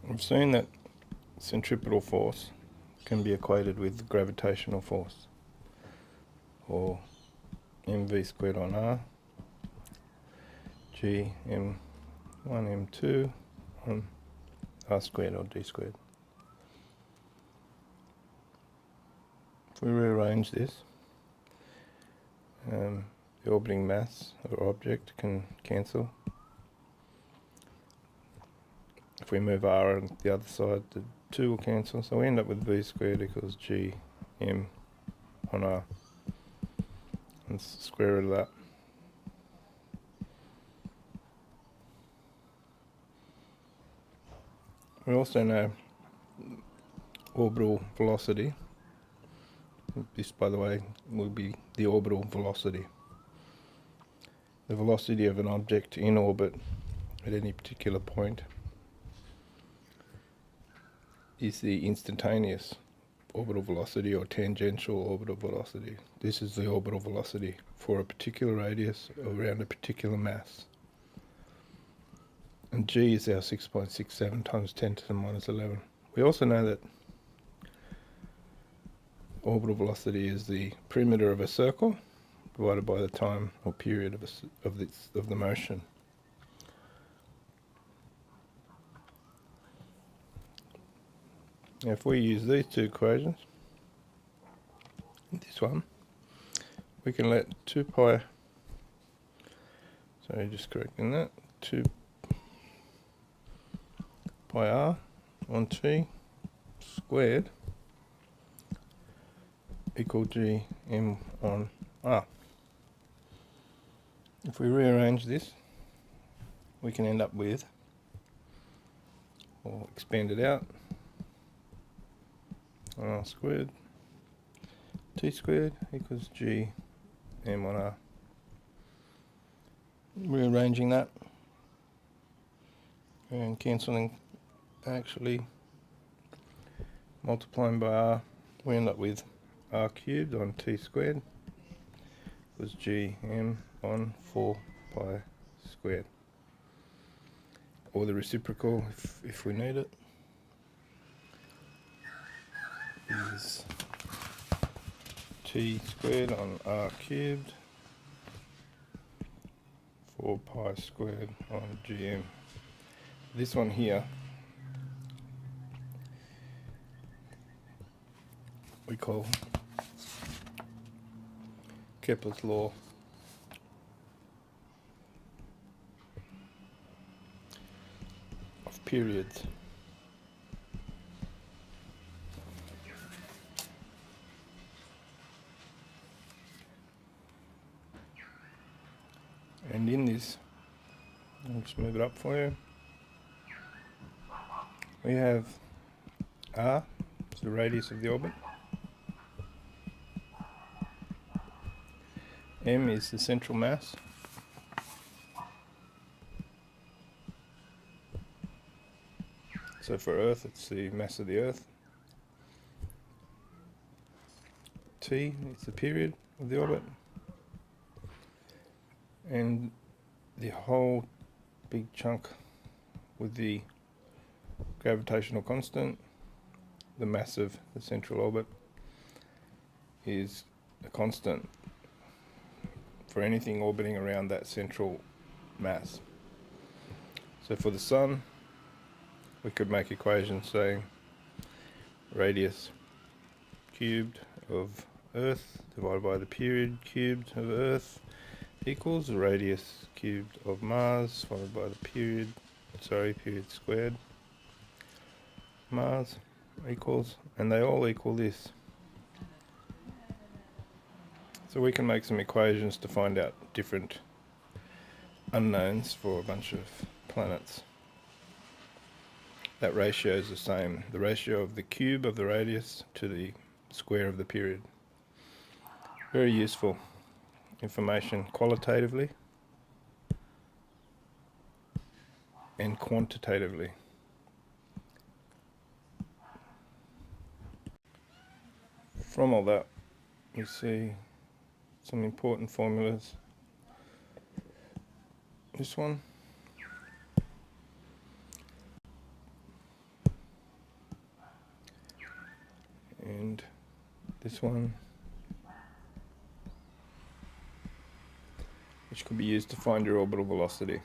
We've seen that centripetal force can be equated with gravitational force, or mv squared on r, g m1 m2 on r squared or d squared. If we rearrange this, the orbiting mass or object can cancel. If we move r on the other side, the 2 will cancel, so we end up with v squared equals g m on r. And square root of that. We also know orbital velocity. This, by the way, will be the orbital velocity. The velocity of an object in orbit at any particular point is the instantaneous orbital velocity or tangential orbital velocity. This is the orbital velocity for a particular radius around a particular mass. And g is our 6.67 times 10 to the minus 11. We also know that orbital velocity is the perimeter of a circle divided by the time or period of the motion. Now if we use these two equations, this one, we can let 2 pi, sorry, just correcting that, 2 pi r on t squared equal g m on r. If we rearrange this, we can end up with, or expand it out, r squared t squared equals g m on r. Rearranging that and cancelling, actually multiplying by r, we end up with r cubed on t squared equals g m on 4 pi squared, or the reciprocal if we need it is t squared on r cubed 4 pi squared on gm. This one here we call Kepler's law. Of periods. And in this, I'll just move it up for you. We have r, it's the radius of the orbit. M is the central mass. So for Earth, it's the mass of the Earth. T is the period of the orbit. And the whole big chunk with the gravitational constant, the mass of the central orbit, is a constant for anything orbiting around that central mass. So for the Sun, we could make equations saying radius cubed of Earth divided by the period cubed of Earth equals the radius cubed of Mars divided by the period squared Mars equals, and they all equal this. So we can make some equations to find out different unknowns for a bunch of planets. That ratio is the same, the ratio of the cube of the radius to the square of the period. Very useful information qualitatively and quantitatively. From all that, we see some important formulas. This one, and this one, which could be used to find your orbital velocity.